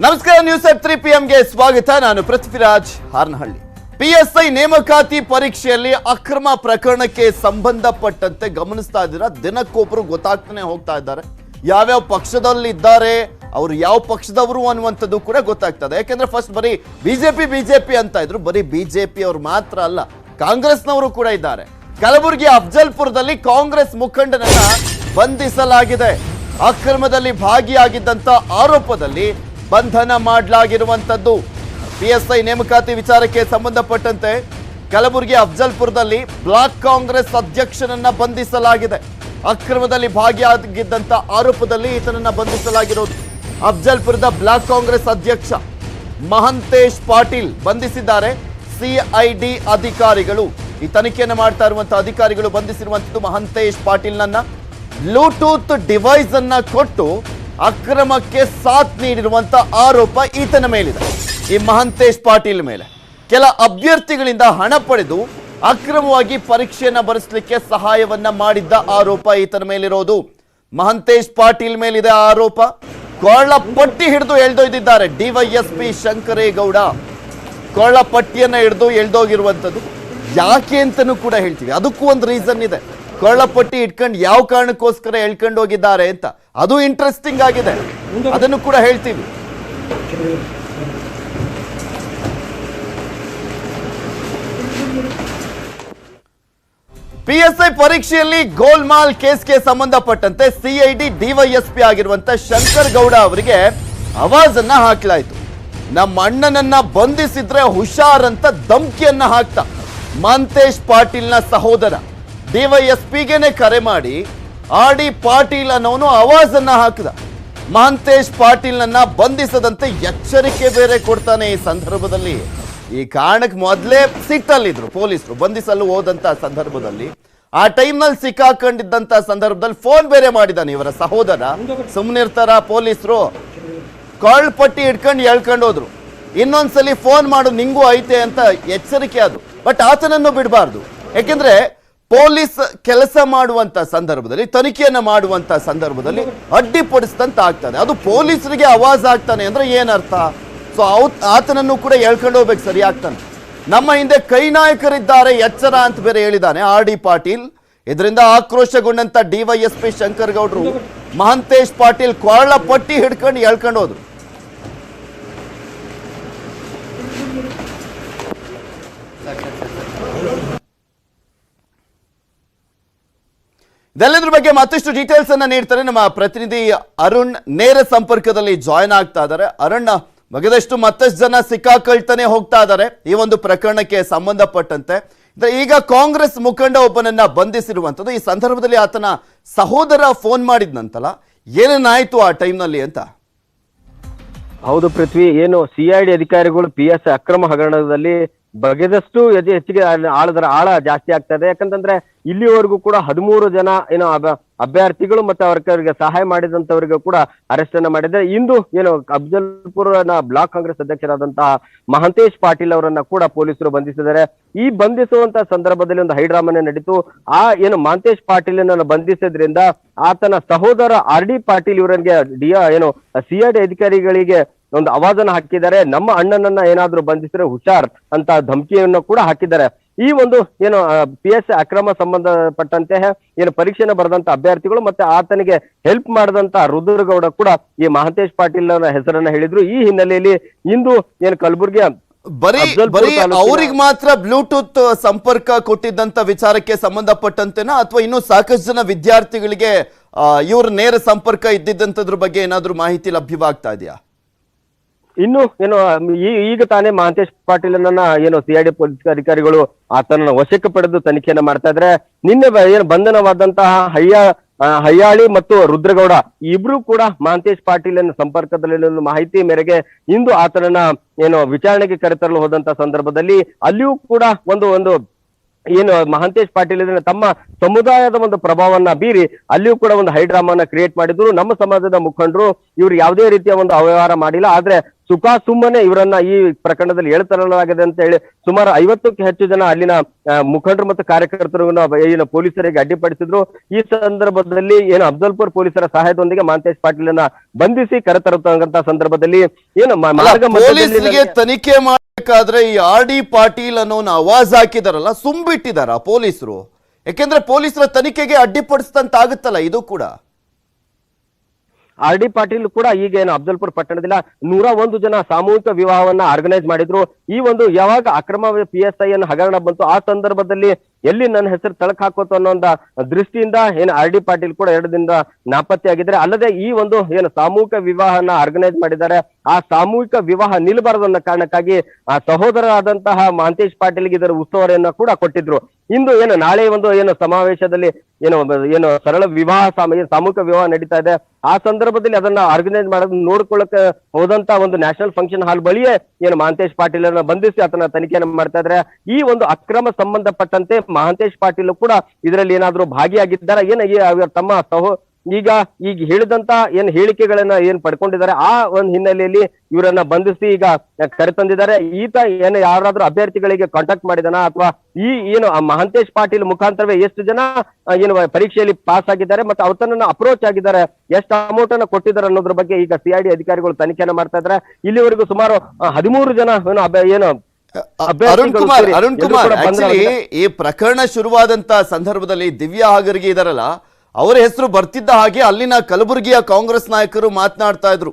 ನಮಸ್ಕಾರ news at 3 PM ಗೆ ಸ್ವಾಗತ. ನಾನು ಪೃಥ್ವಿರಾಜ್ ಹಾರ್ನಹಳ್ಳಿ. PSI ನೇಮಕಾತಿ ಪರೀಕ್ಷೆಯಲ್ಲಿ ಅಕ್ರಮ ಪ್ರಕರಣಕ್ಕೆ ಸಂಬಂಧಪಟ್ಟಂತೆ ಗಮನಿಸ್ತಾ ಇದ್ದೀರಾ, ದಿನಕ್ಕೊಬ್ಬರು ಗೊತ್ತಾಗ್ತಾನೆ ಹೋಗ್ತಾ ಇದ್ದಾರೆ. ಯಾವ್ಯಾವ ಪಕ್ಷದಲ್ಲಿ ಇದ್ದಾರೆ, ಅವರು ಯಾವ ಪಕ್ಷದವರು ಅನ್ನುವಂಥದ್ದು ಕೂಡ ಗೊತ್ತಾಗ್ತದೆ. ಯಾಕೆಂದ್ರೆ ಫಸ್ಟ್ ಬರೀ ಬಿಜೆಪಿ ಅಂತ ಇದ್ರು, ಬರೀ ಬಿಜೆಪಿ ಅವರು ಮಾತ್ರ ಅಲ್ಲ, ಕಾಂಗ್ರೆಸ್ನವರು ಕೂಡ ಇದ್ದಾರೆ. ಕಲಬುರಗಿ ಅಫ್ಜಲ್ಪುರದಲ್ಲಿ ಕಾಂಗ್ರೆಸ್ ಮುಖಂಡನನ್ನ ಬಂಧಿಸಲಾಗಿದೆ. ಅಕ್ರಮದಲ್ಲಿ ಭಾಗಿಯಾಗಿದ್ದಂತ ಆರೋಪದಲ್ಲಿ ಬಂಧನ ಮಾಡಲಾಗಿರುವಂತದ್ದು. PSI ನೇಮಕಾತಿ ವಿಚಾರಕ್ಕೆ ಸಂಬಂಧಪಟ್ಟಂತೆ ಕಲಬುರಗಿ ಅಫ್ಜಲ್ಪುರದಲ್ಲಿ ಬ್ಲಾಕ್ ಕಾಂಗ್ರೆಸ್ ಅಧ್ಯಕ್ಷನನ್ನ ಬಂಧಿಸಲಾಗಿದೆ. ಅಕ್ರಮದಲ್ಲಿ ಭಾಗಿಯಾಗಿದ್ದಂತ ಆರೋಪದಲ್ಲಿ ಈತನನ್ನ ಬಂಧಿಸಲಾಗಿರೋದು. ಅಫ್ಜಲ್ಪುರದ ಬ್ಲಾಕ್ ಕಾಂಗ್ರೆಸ್ ಅಧ್ಯಕ್ಷ ಮಹಂತೇಶ್ ಪಾಟೀಲ್ ಬಂಧಿಸಿದ್ದಾರೆ. CID ಅಧಿಕಾರಿಗಳು, ಈ ತನಿಖೆಯನ್ನು ಮಾಡ್ತಾ ಇರುವಂತಹ ಅಧಿಕಾರಿಗಳು ಬಂಧಿಸಿರುವಂತದ್ದು ಮಹಂತೇಶ್ ಪಾಟೀಲ್ನನ್ನ. ಬ್ಲೂಟೂತ್ ಡಿವೈಸ್ ಅನ್ನ ಕೊಟ್ಟು ಅಕ್ರಮಕ್ಕೆ ಸಾಥ್ ನೀಡಿರುವಂತ ಆರೋಪ ಈತನ ಮೇಲಿದೆ. ಈ ಮಹಂತೇಶ್ ಪಾಟೀಲ್ ಮೇಲೆ ಕೆಲ ಅಭ್ಯರ್ಥಿಗಳಿಂದ ಹಣ ಪಡೆದು ಅಕ್ರಮವಾಗಿ ಪರೀಕ್ಷೆಯನ್ನ ಬರೆಸಲಿಕ್ಕೆ ಸಹಾಯವನ್ನ ಮಾಡಿದ್ದ ಆರೋಪ ಈತನ ಮೇಲಿರೋದು. ಮಹಂತೇಶ್ ಪಾಟೀಲ್ ಮೇಲಿದೆ ಆರೋಪ. ಕೊಳ್ಳ ಪಟ್ಟಿ ಹಿಡಿದು ಎಳ್ದೊಯ್ದಿದ್ದಾರೆ DYSP ಶಂಕರೇಗೌಡ. ಕೊಳ್ಳ ಪಟ್ಟಿಯನ್ನ ಹಿಡಿದು ಎಳ್ದೋಗಿರುವಂಥದ್ದು ಯಾಕೆ ಅಂತನೂ ಕೂಡ ಹೇಳ್ತೀವಿ. ಅದಕ್ಕೂ ಒಂದು ರೀಸನ್ ಇದೆ. ಕೊಳ್ಳಪಟ್ಟಿ ಇಟ್ಕೊಂಡು ಯಾವ ಕಾರಣಕ್ಕೋಸ್ಕರ ಎಳ್ಕೊಂಡು ಹೋಗಿದ್ದಾರೆ ಅಂತ, ಅದು ಇಂಟ್ರೆಸ್ಟಿಂಗ್ ಆಗಿದೆ, ಅದನ್ನು ಕೂಡ ಹೇಳ್ತೀವಿ. PSI ಪರೀಕ್ಷೆಯಲ್ಲಿ ಗೋಲ್ಮಾಲ್ ಕೇಸ್ಗೆ ಸಂಬಂಧಪಟ್ಟಂತೆ CID DYSP ಆಗಿರುವಂತ ಶಂಕರ್ ಗೌಡ ಅವರಿಗೆ ಆವಾಜನ್ನ ಹಾಕಲಾಯಿತು. ನಮ್ಮ ಅಣ್ಣನನ್ನ ಬಂಧಿಸಿದ್ರೆ ಹುಷಾರ್ ಅಂತ ಧಮ್ಕಿಯನ್ನ ಹಾಕ್ತಾ ಮಹಂತೇಶ್ ಪಾಟೀಲ್ನ ಸಹೋದರ DYSPಗೆನೆ ಕರೆ ಮಾಡಿ RD ಪಾಟೀಲ್ ಅನ್ನೋನು ಆವಾಜನ್ನ ಹಾಕಿದ. ಮಹಂತೇಶ್ ಪಾಟೀಲ್ನನ್ನ ಬಂಧಿಸದಂತೆ ಎಚ್ಚರಿಕೆ ಬೇರೆ ಕೊಡ್ತಾನೆ. ಈ ಸಂದರ್ಭದಲ್ಲಿ ಈ ಕಾರಣಕ್ಕೆ ಮೊದಲೇ ಸಿಟ್ಟಲ್ಲಿದ್ರು ಪೊಲೀಸರು. ಬಂಧಿಸಲು ಹೋದಂತ ಸಂದರ್ಭದಲ್ಲಿ ಆ ಟೈಮ್ನಲ್ಲಿ ಸಿಕ್ಕಾಕೊಂಡಿದ್ದಂತ ಸಂದರ್ಭದಲ್ಲಿ ಫೋನ್ ಬೇರೆ ಮಾಡಿದಾನೆ ಇವರ ಸಹೋದರ. ಸುಮ್ಮನಿರ್ತಾರ ಪೊಲೀಸರು? ಕಾಳ್ ಪಟ್ಟಿ ಇಟ್ಕೊಂಡು ಎಳ್ಕೊಂಡು ಹೋದ್ರು. ಇನ್ನೊಂದ್ಸಲಿ ಫೋನ್ ಮಾಡು ನಿಂಗೂ ಐತೆ ಅಂತ ಎಚ್ಚರಿಕೆ ಅದು. ಬಟ್ ಆತನನ್ನು ಬಿಡಬಾರ್ದು. ಯಾಕೆಂದ್ರೆ ಪೊಲೀಸ್ ಕೆಲಸ ಮಾಡುವಂತ ಸಂದರ್ಭದಲ್ಲಿ, ತನಿಖೆಯನ್ನ ಮಾಡುವಂತ ಸಂದರ್ಭದಲ್ಲಿ ಅಡ್ಡಿಪಡಿಸಿದಂತ ಆಗ್ತದೆ. ಅದು ಪೊಲೀಸರಿಗೆ ಆವಾಜ್ ಆಗ್ತಾನೆ ಅಂದ್ರೆ ಏನರ್ಥ? ಸೊ ಆತನನ್ನು ಕೂಡ ಎಳ್ಕೊಂಡು ಹೋಗ್ಬೇಕು, ಸರಿ ಆಗ್ತಾನೆ. ನಮ್ಮ ಹಿಂದೆ ಕೈ ನಾಯಕರಿದ್ದಾರೆ, ಎಚ್ಚರ ಅಂತ ಬೇರೆ ಹೇಳಿದ್ದಾನೆ RD ಪಾಟೀಲ್. ಇದರಿಂದ ಆಕ್ರೋಶಗೊಂಡಂತ DYSP ಶಂಕರ್ ಗೌಡ್ರು ಮಹಂತೇಶ್ ಪಾಟೀಲ್ ಕೊಳ್ಳ ಪಟ್ಟಿ ಹಿಡ್ಕೊಂಡು ಎಳ್ಕೊಂಡು ಹೋದ್ರು. ಇದೆಲ್ಲದ್ರ ಬಗ್ಗೆ ಮತ್ತಷ್ಟು ಡೀಟೇಲ್ಸ್ ಅನ್ನ ನೀಡ್ತಾರೆ ನಮ್ಮ ಪ್ರತಿನಿಧಿ ಅರುಣ್. ನೇರ ಸಂಪರ್ಕದಲ್ಲಿ ಜಾಯ್ನ್ ಆಗ್ತಾ ಇದ್ದಾರೆ. ಅರುಣ್, ಬಗೆದಷ್ಟು ಮತ್ತಷ್ಟು ಜನ ಸಿಕ್ಕಾಕೊಳ್ತಾನೆ ಹೋಗ್ತಾ ಇದ್ದಾರೆ ಈ ಒಂದು ಪ್ರಕರಣಕ್ಕೆ ಸಂಬಂಧಪಟ್ಟಂತೆ. ಈಗ ಕಾಂಗ್ರೆಸ್ ಮುಖಂಡ ಒಬ್ಬನನ್ನ ಬಂಧಿಸಿರುವಂತದ್ದು. ಈ ಸಂದರ್ಭದಲ್ಲಿ ಆತನ ಸಹೋದರ ಫೋನ್ ಮಾಡಿದ್ನಂತಲ್ಲ, ಏನೇನಾಯ್ತು ಆ ಟೈಮ್ನಲ್ಲಿ ಅಂತ? ಹೌದು ಪೃಥ್ವಿ, ಏನು CID ಅಧಿಕಾರಿಗಳು PSI ಅಕ್ರಮ ಹಗರಣದಲ್ಲಿ ಬಗೆದಷ್ಟು ಹೆಚ್ಚಿಗೆ ಆಳ ಜಾಸ್ತಿ ಆಗ್ತದೆ. ಯಾಕಂತಂದ್ರೆ ಇಲ್ಲಿವರೆಗೂ ಕೂಡ 13 ಜನ ಏನು ಅಭ್ಯರ್ಥಿಗಳು ಮತ್ತೆ ಅವರಿಗೆ ಸಹಾಯ ಮಾಡಿದಂತವರಿಗೂ ಕೂಡ ಅರೆಸ್ಟ್ ಅನ್ನ ಮಾಡಿದ್ದಾರೆ. ಇಂದು ಏನು ಅಫ್ಜಲ್ಪುರ ಬ್ಲಾಕ್ ಕಾಂಗ್ರೆಸ್ ಅಧ್ಯಕ್ಷರಾದಂತಹ ಮಹಂತೇಶ್ ಪಾಟೀಲ್ ಅವರನ್ನ ಕೂಡ ಪೊಲೀಸರು ಬಂಧಿಸಿದ್ದಾರೆ. ಈ ಬಂಧಿಸುವಂತ ಸಂದರ್ಭದಲ್ಲಿ ಒಂದು ಹೈಡ್ರಾಮನೆ ನಡೀತು. ಆ ಏನು ಮಹಂತೇಶ್ ಪಾಟೀಲ್ ಬಂಧಿಸಿದ್ರಿಂದ ಆತನ ಸಹೋದರ RD ಪಾಟೀಲ್ ಇವರಿಗೆ ಏನು CID ಅಧಿಕಾರಿಗಳಿಗೆ ಒಂದು ಆವಾಜನ್ನು ಹಾಕಿದ್ದಾರೆ. ನಮ್ಮ ಅಣ್ಣನನ್ನ ಏನಾದ್ರೂ ಬಂಧಿಸಿದ್ರೆ ಹುಷಾರ್ ಅಂತ ಧಮಕಿಯನ್ನು ಕೂಡ ಹಾಕಿದ್ದಾರೆ. ಈ ಒಂದು ಏನು PSI ಅಕ್ರಮ ಸಂಬಂಧಪಟ್ಟಂತೆ ಏನು ಪರೀಕ್ಷೆನ ಬರೆದಂತ ಅಭ್ಯರ್ಥಿಗಳು ಮತ್ತೆ ಆತನಿಗೆ ಹೆಲ್ಪ್ ಮಾಡಿದಂತ ರುದ್ರಗೌಡ ಕೂಡ ಈ ಮಹಂತೇಶ್ ಪಾಟೀಲ್ ಅವರ ಹೆಸರನ್ನ ಹೇಳಿದ್ರು. ಈ ಹಿನ್ನೆಲೆಯಲ್ಲಿ ಇಂದು ಏನು ಕಲಬುರಗಿಯ ಬರೀ ಅವ್ರಿಗೆ ಮಾತ್ರ ಬ್ಲೂಟೂತ್ ಸಂಪರ್ಕ ಕೊಟ್ಟಿದ್ದಂತ ವಿಚಾರಕ್ಕೆ ಸಂಬಂಧಪಟ್ಟಂತೆನಾ, ಅಥವಾ ಇನ್ನೂ ಸಾಕಷ್ಟು ಜನ ವಿದ್ಯಾರ್ಥಿಗಳಿಗೆ ಇವ್ರ ನೇರ ಸಂಪರ್ಕ ಇದ್ದಿದ್ದಂತದ್ರ ಬಗ್ಗೆ ಏನಾದ್ರೂ ಮಾಹಿತಿ ಲಭ್ಯವಾಗ್ತಾ ಇದೆಯಾ? ಇನ್ನು ಏನು ಈಗ ತಾನೇ ಮಹಂತೇಶ್ ಪಾಟೀಲ್ ಏನು CID ಪೊಲೀಸ್ ಅಧಿಕಾರಿಗಳು ಆತನನ್ನ ವಶಕ್ಕೆ ಪಡೆದು ತನಿಖೆಯನ್ನ ಮಾಡ್ತಾ ಇದ್ರೆ, ನಿನ್ನೆ ಏನು ಬಂಧನವಾದಂತಹ ಹಯ್ಯಾಳಿ ಮತ್ತು ರುದ್ರಗೌಡ ಇಬ್ರು ಕೂಡ ಮಹಂತೇಶ್ ಪಾಟೀಲ್ ಸಂಪರ್ಕದಲ್ಲಿ ಮಾಹಿತಿ ಮೇರೆಗೆ ಇಂದು ಆತನನ್ನ ಏನು ವಿಚಾರಣೆಗೆ ಕರೆತರಲು ಹೋದಂತ ಸಂದರ್ಭದಲ್ಲಿ ಅಲ್ಲಿಯೂ ಕೂಡ ಒಂದು ಏನು ಮಹಾಂತೇಶ್ ಪಾಟೀಲ್ ಇದನ್ನ ತಮ್ಮ ಸಮುದಾಯದ ಒಂದು ಪ್ರಭಾವವನ್ನ ಬೀರಿ ಅಲ್ಲಿಯೂ ಕೂಡ ಒಂದು ಹೈಡ್ರಾಮಾನ ಕ್ರಿಯೇಟ್ ಮಾಡಿದ್ರು. ನಮ್ಮ ಸಮಾಜದ ಮುಖಂಡರು ಇವ್ರು ಯಾವುದೇ ರೀತಿಯ ಒಂದು ಅವ್ಯವಹಾರ ಮಾಡಿಲ್ಲ, ಆದ್ರೆ ಸುಮ್ಮನೆ ಇವರನ್ನ ಈ ಪ್ರಕರಣದಲ್ಲಿ ಎಳೆತರಲಾಗಿದೆ ಅಂತ ಹೇಳಿ ಸುಮಾರು 50ಕ್ಕೂ ಹೆಚ್ಚು ಜನ ಅಲ್ಲಿನ ಮುಖಂಡರು ಮತ್ತು ಕಾರ್ಯಕರ್ತರನ್ನ ಏನು ಪೊಲೀಸರಿಗೆ ಅಡ್ಡಿಪಡಿಸಿದ್ರು. ಈ ಸಂದರ್ಭದಲ್ಲಿ ಏನು ಅಫ್ಜಲ್ಪುರ್ ಪೊಲೀಸರ ಸಹಾಯದೊಂದಿಗೆ ಮಹಾಂತೇಶ್ ಪಾಟೀಲನ್ನ ಬಂಧಿಸಿ ಕರೆತರುತ್ತಂತ ಸಂದರ್ಭದಲ್ಲಿ ಏನು ಪೊಲೀಸರಿಗೆ ತನಿಖೆ ಮಾಡಬೇಕಾದ್ರೆ ಈ RD ಪಾಟೀಲ್ ಅನ್ನೋನ ಆವಾಜ್ ಹಾಕಿದಾರಲ್ಲ, ಸುಂಬಿಟ್ಟಿದಾರ ಪೊಲೀಸರು? ಯಾಕೆಂದ್ರೆ ಪೊಲೀಸರ ತನಿಖೆಗೆ ಅಡ್ಡಿಪಡಿಸಿದಂತಾಗುತ್ತಲ್ಲ ಇದು ಕೂಡ. RD ಪಾಟೀಲ್ ಕೂಡ ಈಗ ಏನು ಅಫ್ಜಲ್ಪುರ್ ಪಟ್ಟಣದಲ್ಲಿ 101 ಜನ ಸಾಮೂಹಿಕ ವಿವಾಹವನ್ನ ಆರ್ಗನೈಸ್ ಮಾಡಿದ್ರು. ಈ ಒಂದು ಯಾವಾಗ ಅಕ್ರಮ PSI ಅನ್ನು ಹಗರಣ ಬಂತು ಆ ಸಂದರ್ಭದಲ್ಲಿ ಎಲ್ಲಿ ನನ್ನ ಹೆಸರು ತಳಕ್ ಹಾಕೋತು ಅನ್ನೋ ದೃಷ್ಟಿಯಿಂದ ಏನು RD ಪಾಟೀಲ್ ಕೂಡ 2 ದಿನದ ನಾಪತ್ತೆ ಆಗಿದ್ದಾರೆ. ಅಲ್ಲದೆ ಈ ಒಂದು ಏನು ಸಾಮೂಹಿಕ ವಿವಾಹನ ಆರ್ಗನೈಸ್ ಮಾಡಿದ್ದಾರೆ, ಆ ಸಾಮೂಹಿಕ ವಿವಾಹ ನಿಲ್ಬಾರದು ಅನ್ನೋ ಕಾರಣಕ್ಕಾಗಿ ಆ ಸಹೋದರರಾದಂತಹ ಮಹಾಂತೇಶ್ ಪಾಟೀಲ್ಗೆ ಇದರ ಉಸ್ತುವಾರಿಯನ್ನ ಕೂಡ ಕೊಟ್ಟಿದ್ರು. ಇಂದು ಏನು ನಾಳೆ ಒಂದು ಏನು ಸಮಾವೇಶದಲ್ಲಿ ಏನು ಸರಳ ವಿವಾಹ ಸಾಮೂಹಿಕ ವಿವಾಹ ನಡೀತಾ ಇದೆ, ಆ ಸಂದರ್ಭದಲ್ಲಿ ಅದನ್ನ ಆರ್ಗನೈಸ್ ಮಾಡೋದು ನೋಡ್ಕೊಳ್ಳಕ್ಕೆ ಹೋದಂತ ಒಂದು ನ್ಯಾಷನಲ್ ಫಂಕ್ಷನ್ ಹಾಲ್ ಬಳಿಯೇ ಏನು ಮಹಾಂತೇಶ್ ಪಾಟೀಲ್ ಅನ್ನ ಬಂಧಿಸಿ ಆತನ ತನಿಖೆಯನ್ನು ಮಾಡ್ತಾ ಇದ್ರೆ. ಈ ಒಂದು ಅಕ್ರಮ ಸಂಬಂಧಪಟ್ಟಂತೆ ಮಹಾಂತೇಶ್ ಪಾಟೀಲ್ ಕೂಡ ಇದರಲ್ಲಿ ಏನಾದ್ರೂ ಭಾಗಿಯಾಗಿದ್ದಾರೆ ತಮ್ಮ ಈಗ ಹೇಳಿದಂತ ಏನ್ ಹೇಳಿಕೆಗಳನ್ನ ಏನ್ ಪಡ್ಕೊಂಡಿದ್ದಾರೆ ಆ ಒಂದು ಹಿನ್ನೆಲೆಯಲ್ಲಿ ಇವರನ್ನ ಬಂಧಿಸಿ ಈಗ ಕರೆತಂದಿದ್ದಾರೆ. ಈತ ಏನು ಯಾರಾದ್ರೂ ಅಭ್ಯರ್ಥಿಗಳಿಗೆ ಕಾಂಟ್ಯಾಕ್ಟ್ ಮಾಡಿದಾನ ಅಥವಾ ಈ ಏನು ಮಹಾಂತೇಶ್ ಪಾಟೀಲ್ ಮುಖಾಂತರವೇ ಎಷ್ಟು ಜನ ಏನು ಪರೀಕ್ಷೆಯಲ್ಲಿ ಪಾಸ್ ಆಗಿದ್ದಾರೆ ಮತ್ತೆ ಅವತನ್ನ ಅಪ್ರೋಚ್ ಆಗಿದ್ದಾರೆ, ಎಷ್ಟು ಅಮೌಂಟ್ ಅನ್ನ ಕೊಟ್ಟಿದ್ದಾರೆ ಅನ್ನೋದ್ರ ಬಗ್ಗೆ ಈಗ CID ಅಧಿಕಾರಿಗಳು ತನಿಖೆಯನ್ನ ಮಾಡ್ತಾ ಇದ್ದಾರೆ. ಇಲ್ಲಿವರೆಗೂ ಸುಮಾರು 13 ಜನ ಏನು ಅರುಣ್ ಕುಮಾರ್ ಆಕ್ಚುಲಿ ಈ ಪ್ರಕರಣ ಶುರುವಾದಂತ ಸಂದರ್ಭದಲ್ಲಿ ದಿವ್ಯಾ ಹಾಗರ್ಗಿ ಇದಾರಲ್ಲ, ಅವರ ಹೆಸರು ಬರ್ತಿದ್ದ ಹಾಗೆ ಅಲ್ಲಿನ ಕಲಬುರಗಿಯ ಕಾಂಗ್ರೆಸ್ ನಾಯಕರು ಮಾತನಾಡ್ತಾ ಇದ್ರು.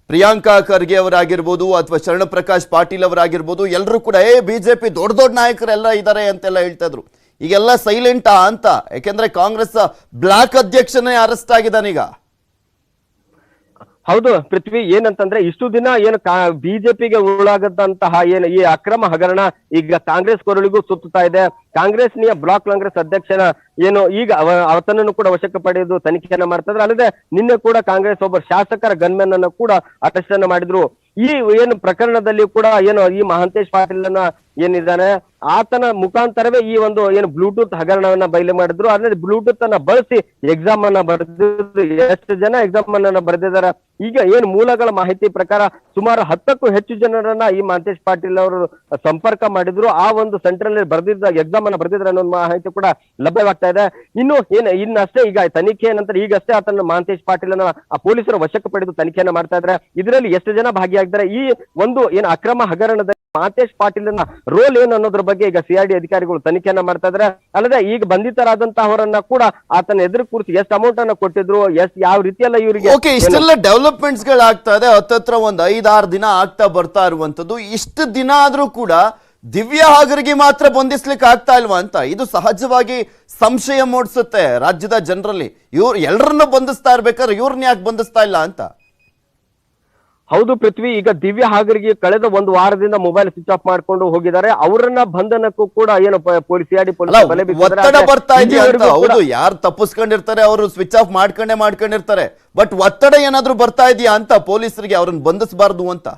ಪ್ರಿಯಾಂಕಾ ಖರ್ಗೆ ಅವರಾಗಿರ್ಬೋದು ಅಥವಾ ಶರಣ ಪ್ರಕಾಶ್ ಪಾಟೀಲ್ ಅವರಾಗಿರ್ಬೋದು, ಎಲ್ಲರೂ ಕೂಡ BJP ದೊಡ್ಡ ನಾಯಕರೆಲ್ಲ ಇದ್ದಾರೆ ಅಂತೆಲ್ಲ ಹೇಳ್ತಾ ಇದ್ರು. ಈಗೆಲ್ಲ ಸೈಲೆಂಟಾ ಅಂತ? ಯಾಕೆಂದ್ರೆ ಕಾಂಗ್ರೆಸ್ ಬ್ಲಾಕ್ ಅಧ್ಯಕ್ಷನೇ ಅರೆಸ್ಟ್ ಆಗಿದ್ದಾನೀಗ. ಹೌದು ಪೃಥ್ವಿ, ಏನಂತಂದ್ರೆ ಇಷ್ಟು ದಿನ ಏನು ಬಿಜೆಪಿಗೆ ಉರುಳಾಗದಂತಹ ಏನು ಈ ಅಕ್ರಮ ಹಗರಣ ಈಗ ಕಾಂಗ್ರೆಸ್ ಕೊರಳಿಗೂ ಸುತ್ತುತ್ತಾ ಇದೆ. ಕಾಂಗ್ರೆಸ್ನಿಯ ಬ್ಲಾಕ್ ಕಾಂಗ್ರೆಸ್ ಅಧ್ಯಕ್ಷನ ಏನು ಈಗ ಆತನನ್ನು ಕೂಡ ವಶಕ್ಕೆ ಪಡೆದು ತನಿಖೆಯನ್ನ ಮಾಡ್ತಾ ಇದ್ರೆ. ಅಲ್ಲದೆ ನಿನ್ನೆ ಕೂಡ ಕಾಂಗ್ರೆಸ್ ಒಬ್ಬ ಶಾಸಕರ ಗನ್ಮೆನ್ ಅನ್ನು ಕೂಡ ಅರೆಸ್ಟ್ ಅನ್ನ ಮಾಡಿದ್ರು. ಈ ಏನು ಪ್ರಕರಣದಲ್ಲಿ ಕೂಡ ಏನು ಈ ಮಹಾಂತೇಶ್ ಪಾಟೀಲ್ ಅನ್ನ ಏನಿದ್ದಾನೆ ಆತನ ಮುಖಾಂತರವೇ ಈ ಒಂದು ಏನು ಬ್ಲೂಟೂತ್ ಹಗರಣವನ್ನ ಬಯಲು ಮಾಡಿದ್ರು. ಅಲ್ಲದೆ ಬ್ಲೂಟೂತ್ ಅನ್ನ ಬಳಸಿ ಎಕ್ಸಾಮ್ ಅನ್ನ ಬರೆದಿದ್ರು. ಎಷ್ಟು ಜನ ಎಕ್ಸಾಮ್ ಅನ್ನ ಬರೆದಿದ್ದಾರೆ ಈಗ ಏನು ಮೂಲಗಳ ಮಾಹಿತಿ ಪ್ರಕಾರ ಸುಮಾರು 10ಕ್ಕೂ ಹೆಚ್ಚು ಜನರನ್ನ ಈ ಮಹಾಂತೇಶ್ ಪಾಟೀಲ್ ಅವರು ಸಂಪರ್ಕ ಮಾಡಿದ್ರು. ಆ ಒಂದು ಸೆಂಟ್ರಲ್ ಬರೆದಿದ್ದ ಎಕ್ಸಾಮ್ ಅನ್ನ ಬರೆದಿದ್ರೆ ಅನ್ನೋ ಮಾಹಿತಿ ಕೂಡ ಲಭ್ಯವಾಗ್ತಾ ಇದೆ. ಇನ್ನಷ್ಟೇ ಈಗ ತನಿಖೆ ನಂತರ ಈಗಷ್ಟೇ ಆತನ ಮಹಾಂತೇಶ್ ಪಾಟೀಲ್ ಅನ್ನ ಆ ಪೊಲೀಸರು ವಶಕ್ಕೆ ಪಡೆದು ತನಿಖೆಯನ್ನ ಮಾಡ್ತಾ ಇದ್ದಾರೆ. ಇದರಲ್ಲಿ ಎಷ್ಟು ಜನ ಭಾಗಿಯಾಗಿದ್ದಾರೆ, ಈ ಒಂದು ಏನು ಅಕ್ರಮ ಹಗರಣದಲ್ಲಿ ಮಹಾಂತೇಶ್ ಪಾಟೀಲ್ ರೋಲ್ ಏನು ಅನ್ನೋದ್ರ ಬಗ್ಗೆ ಈಗ CID ಅಧಿಕಾರಿಗಳು ತನಿಖೆಯನ್ನ ಮಾಡ್ತಾ ಇದ್ದಾರೆ. ಅಲ್ಲದೆ ಈಗ ಬಂಧಿತರಾದಂತಹವರನ್ನ ಕೂಡ ಆತನ ಎದುರು ಕೂರಿಸಿ ಎಷ್ಟು ಅಮೌಂಟ್ ಅನ್ನ ಕೊಟ್ಟಿದ್ರು, ಯಾವ ರೀತಿಯಲ್ಲ ಇವರಿಗೆ ಇಷ್ಟೆಲ್ಲ ಡೆವಲಪ್ಮೆಂಟ್ಸ್ ಗಳಾಗ್ತಾ ಇದೆ. ಹತ್ತತ್ರ ಒಂದ್ 5-6 ದಿನ ಆಗ್ತಾ ಬರ್ತಾ ಇರುವಂತದ್ದು. ಇಷ್ಟು ದಿನ ಆದ್ರೂ ಕೂಡ ದಿವ್ಯಾ ಹಾಗರ್ಗಿ ಮಾತ್ರ ಬಂಧಿಸ್ಲಿಕ್ಕೆ ಆಗ್ತಾ ಇಲ್ವಾ ಅಂತ ಇದು ಸಹಜವಾಗಿ ಸಂಶಯ ಮೂಡಿಸುತ್ತೆ ರಾಜ್ಯದ ಜನರಲ್ಲಿ. ಎಲ್ಲರನ್ನು ಬಂಧಿಸ್ತಾ ಇರ್ಬೇಕಾದ್ರೆ ಇವ್ರನ್ನ ಯಾಕೆ ಬಂಧಿಸ್ತಾ ಇಲ್ಲ ಅಂತ. ಹೌದು ಪೃಥ್ವಿ, ಈಗ ದಿವ್ಯಾ ಹಾಗರ್ಗಿ ಕಳೆದ ಒಂದು ವಾರದಿಂದ ಮೊಬೈಲ್ ಸ್ವಿಚ್ ಆಫ್ ಮಾಡ್ಕೊಂಡು ಹೋಗಿದ್ದಾರೆ. ಅವರನ್ನ ಬಂಧನಕ್ಕೂ ಕೂಡ ಏನು CID ಒತ್ತಡ ಬರ್ತಾ ಇದೆಯಾ? ಹೌದು, ಯಾರು ತಪ್ಪಿಸ್ಕೊಂಡಿರ್ತಾರೆ ಅವರು ಸ್ವಿಚ್ ಆಫ್ ಮಾಡ್ಕೊಂಡಿರ್ತಾರೆ. ಬಟ್ ಒತ್ತಡ ಏನಾದ್ರೂ ಬರ್ತಾ ಇದೆಯಾ ಅಂತ ಪೊಲೀಸರಿಗೆ ಅವ್ರನ್ನ ಬಂಧಿಸಬಾರ್ದು ಅಂತ.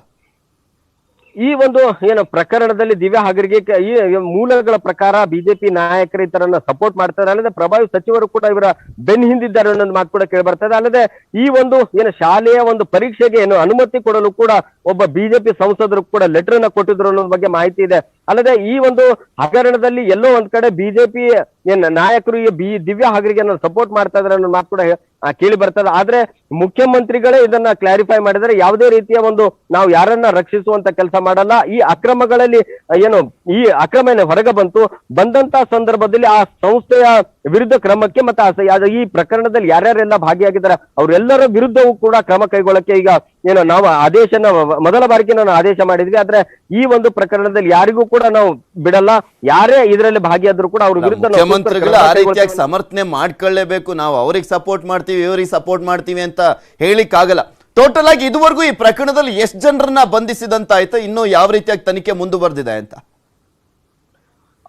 ಈ ಒಂದು ಏನು ಪ್ರಕರಣದಲ್ಲಿ ದಿವ್ಯಾ ಹಾಗರ್ಗಿ ಈ ಮೂಲಗಳ ಪ್ರಕಾರ ಬಿಜೆಪಿ ನಾಯಕರು ಇತರನ್ನ ಸಪೋರ್ಟ್ ಮಾಡ್ತಾರೆ. ಅಲ್ಲದೆ ಪ್ರಭಾವಿ ಸಚಿವರು ಕೂಡ ಇವರ ಬೆನ್ ಹಿಂದಿದ್ದಾರೆ ಅನ್ನೋದು ಮಾತು ಕೂಡ ಕೇಳಿ ಬರ್ತಾ ಇದೆ. ಅಲ್ಲದೆ ಈ ಒಂದು ಏನು ಶಾಲೆಯ ಒಂದು ಪರೀಕ್ಷೆಗೆ ಏನು ಅನುಮತಿ ಕೊಡಲು ಕೂಡ ಒಬ್ಬ ಬಿಜೆಪಿ ಸಂಸದರು ಕೂಡ ಲೆಟರ್ ಅನ್ನ ಕೊಟ್ಟಿದ್ರು ಅನ್ನೋದ್ರ ಬಗ್ಗೆ ಮಾಹಿತಿ ಇದೆ. ಅಲ್ಲದೆ ಈ ಒಂದು ಹಗರಣದಲ್ಲಿ ಎಲ್ಲೋ ಒಂದ್ ಕಡೆ ಬಿಜೆಪಿ ಏನ್ ನಾಯಕರು ದಿವ್ಯಾ ಹಾಗರ್ಗಿಯನ್ನು ಸಪೋರ್ಟ್ ಮಾಡ್ತಾ ಇದಾರೆ ಅನ್ನೋ ಮಾತು ಕೂಡ ಕೇಳಿ ಬರ್ತದೆ. ಆದ್ರೆ ಮುಖ್ಯಮಂತ್ರಿಗಳೇ ಇದನ್ನ ಕ್ಲಾರಿಫೈ ಮಾಡಿದರೆ ಯಾವುದೇ ರೀತಿಯ ಒಂದು ನಾವು ಯಾರನ್ನ ರಕ್ಷಿಸುವಂತ ಕೆಲಸ ಮಾಡಲ್ಲ. ಈ ಅಕ್ರಮಗಳಲ್ಲಿ ಏನು ಈ ಅಕ್ರಮ ಹೊರಗೆ ಬಂದಂತ ಸಂದರ್ಭದಲ್ಲಿ ಆ ಸಂಸ್ಥೆಯ ವಿರುದ್ಧ ಕ್ರಮಕ್ಕೆ ಮತ್ತೆ ಈ ಪ್ರಕರಣದಲ್ಲಿ ಯಾರ್ಯಾರೆಲ್ಲ ಭಾಗಿಯಾಗಿದ್ದಾರೆ ಅವರೆಲ್ಲರ ವಿರುದ್ಧವೂ ಕೂಡ ಕ್ರಮ ಕೈಗೊಳ್ಳಕ್ಕೆ ಈಗ ಏನು ನಾವು ಆದೇಶನ ಮೊದಲ ಬಾರಿಗೆ ನಾವು ಆದೇಶ ಮಾಡಿದ್ವಿ. ಆದ್ರೆ ಈ ಒಂದು ಪ್ರಕರಣದಲ್ಲಿ ಯಾರಿಗೂ ಕೂಡ ನಾವು ಬಿಡಲ್ಲ. ಯಾರೇ ಇದರಲ್ಲಿ ಭಾಗಿಯಾದ್ರು ಕೂಡ ಅವ್ರ ವಿರುದ್ಧ ಮುಖ್ಯಮಂತ್ರಿಗಳು ಆ ರೀತಿಯಾಗಿ ಸಮರ್ಥನೆ ಮಾಡ್ಕೊಳ್ಳೇಬೇಕು. ನಾವು ಅವ್ರಿಗೆ ಸಪೋರ್ಟ್ ಮಾಡ್ತೀವಿ ಇವ್ರಿಗೆ ಸಪೋರ್ಟ್ ಮಾಡ್ತೀವಿ ಅಂತ ಹೇಳಿಕ್ ಆಗಲ್ಲ. ಟೋಟಲ್ ಆಗಿ ಇದುವರೆಗೂ ಈ ಪ್ರಕರಣದಲ್ಲಿ ಎಷ್ಟು ಜನರನ್ನ ಬಂಧಿಸಿದಂತ ಆಯ್ತಾ, ಇನ್ನು ಯಾವ ರೀತಿಯಾಗಿ ತನಿಖೆ ಮುಂದುವರೆದಿದೆ ಅಂತ?